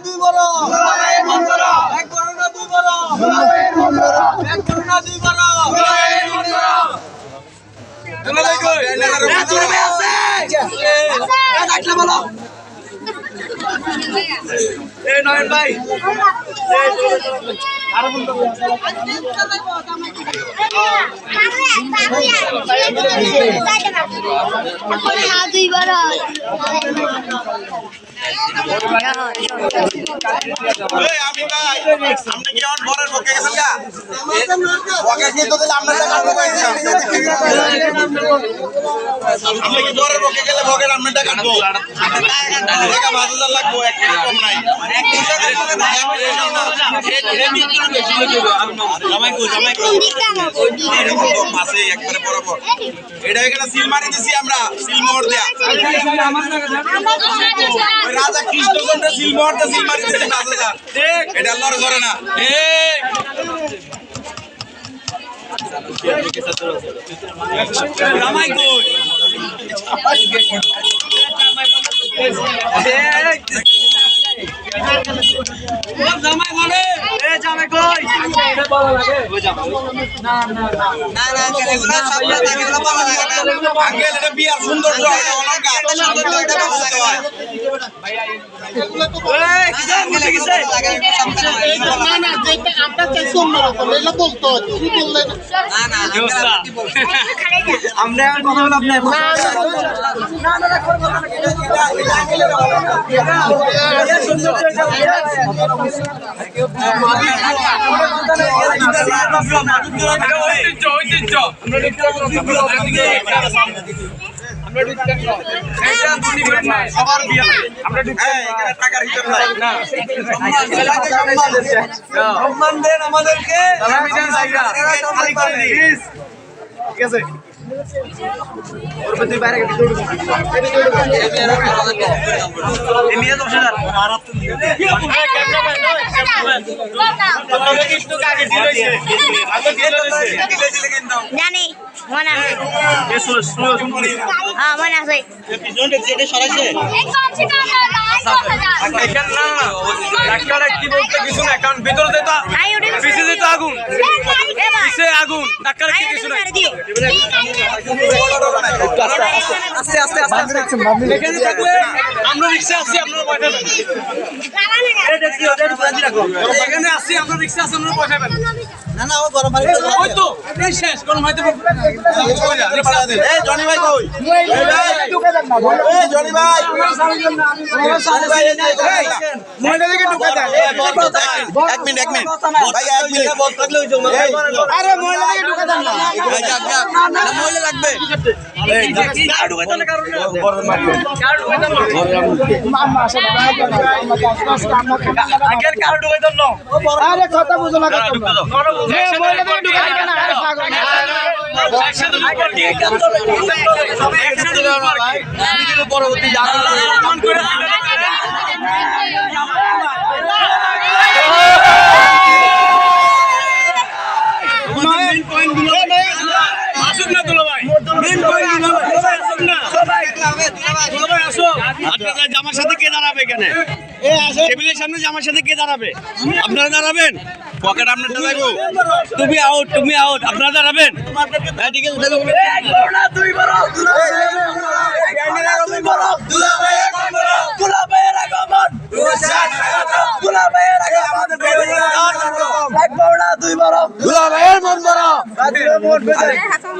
দুই বড় এক বড় না দুই বড় এক বড় না দুই বড় নয়ন ভাই দুই বড় আমি ভাই আপনি কি আমার বরের পক্ষে গেছেন গা পক্ষে কিন্তু দিলে আমরা কাটবো আপনি কি বরের পক্ষে গেলে ভোগের আমটা কাটবো টাকা 5000 লাগবো এক টাকা কম নাই মাসে একবারে বরাবর এটা এখানে সিল মারি দিছি আমরা সিল মোহর দেয়া রাজা কৃষ্ণচন্দ্র সিল মোহর দিয়ে সিল মারি দিছি 5000 ঠিক এটা লড় করে না ঠিক রামাই কই জামাই বলে এ জামাই কই এটা বলা লাগে ওই জামাই না না না না এগুলো সব কথা এগুলো বলা লাগে না আঙ্কেল এটা বিয়া সৌন্দর্য অলংকার সৌন্দর্য এটা বলতে হয় ভাইয়া এগুলো তো এই কি বলতে গেছে না না যেটা আমরা চাইছি অন্যরকম এগুলো বলতে হয় তুমি বললে না না আমরা এখন কথা বলব আপনি না না না করব না এটা আঙ্কেলের বলা এটা সৌন্দর্য সম্মান দেন আমাদেরকে ঠিক আছে জানি মনে আছে মনে আছে কি বলতে কিছু না কারণ ভিতরে যেটা পিছে যেটা আগুন পিছে আগুন ডাক্তার কি কিছু না আস্তে আস্তে আস্তে এখানে থাকলে আমরা রিকশা আছি আপনারা পয়সা দেন এখানে আসি আমরা রিকশা আছে আপনারা পয়সা দেন না না ও গরম ভাই ওই তো এই শেষ গরম হইতে এই জনি ভাই কই এই ভাই ঢুকে দেন না এই জনি ভাই সানি ভাই এই মহিলা দিকে ঢুকে দেন এক মিনিট ভাই এক মিনিট বল থাকলে হইছো আরে মহিলা দিকে ঢুকে দেন না না মহিলা লাগবে এই কার ঢুকে দেন কারণ গরম মারবে কার ঢুকে দেন মামা আসে আগের কার ঢুকে দেন না আরে কথা বুঝো না পরবর্তী আসুন না তোলা ভাই জামার সাথে কে দাঁড়াবে এখানে টেবিলের সামনে জামার সাথে কে দাঁড়াবে আপনারা দাঁড়াবেন পকেট আপনারটা লাগবো তুমি আউট আপনারা দাঁড়াবেন হ্যাঁ ঠিক আছে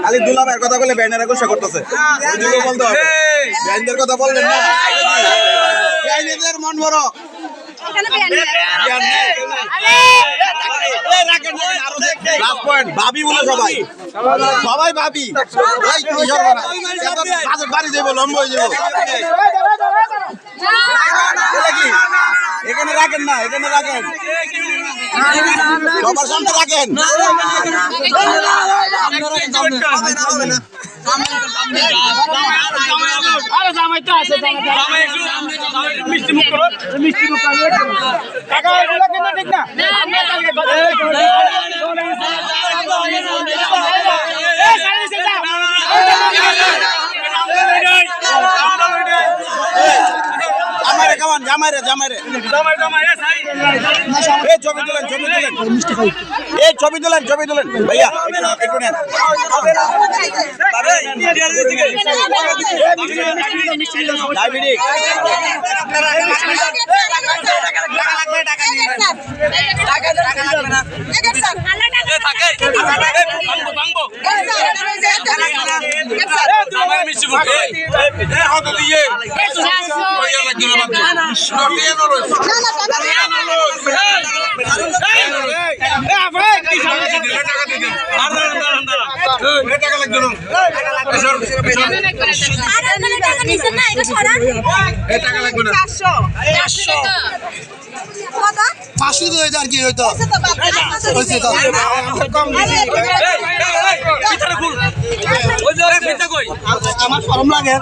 খালি দুলা ভাইয়ের কথা বলে ব্যান্ডের গোসা করতেছে বলতে হবে ব্যান্ডের কথা বললেন না মন বড় ভাবি বলে সবাই ভাবি বাড়ি যাবো লম্বা হয়ে যাবো এখানে রাখেন না এখানে রাখেন সবার সামনে রাখেন মিষ্টি মুখ করো মিষ্টি মুখ ঠিক না জামাই রে এই ছবি তুলেন এই ছবি তুলেন ভাইয়া একটু নেন ডায়াবেটিক পাঁচশো তো হইতো আর কি হইতো আমার সরম লাগে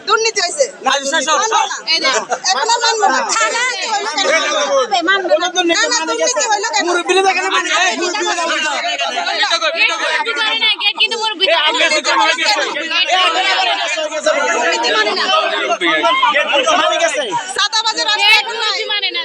দুর্নীতি হয়েছে সাদাবাজের মানি না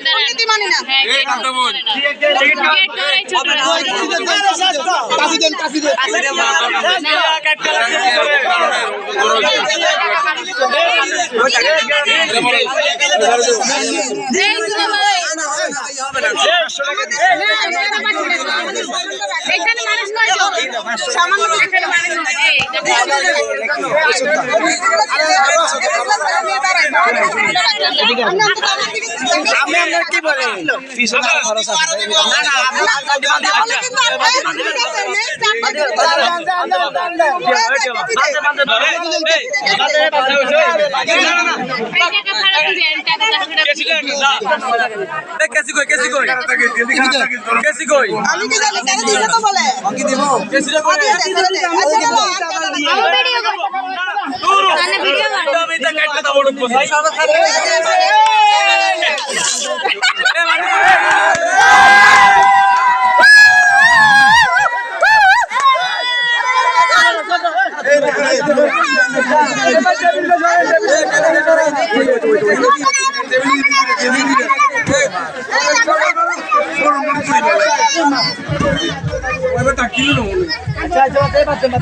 এখানে মানুষ নয় সামান্য এখানে মানুষ আমি আপনার কি বলে পিছনে খরচ আছে আমি কি জানি কেন দিছে তো বলে কি দিব ভিডিও আচ্ছা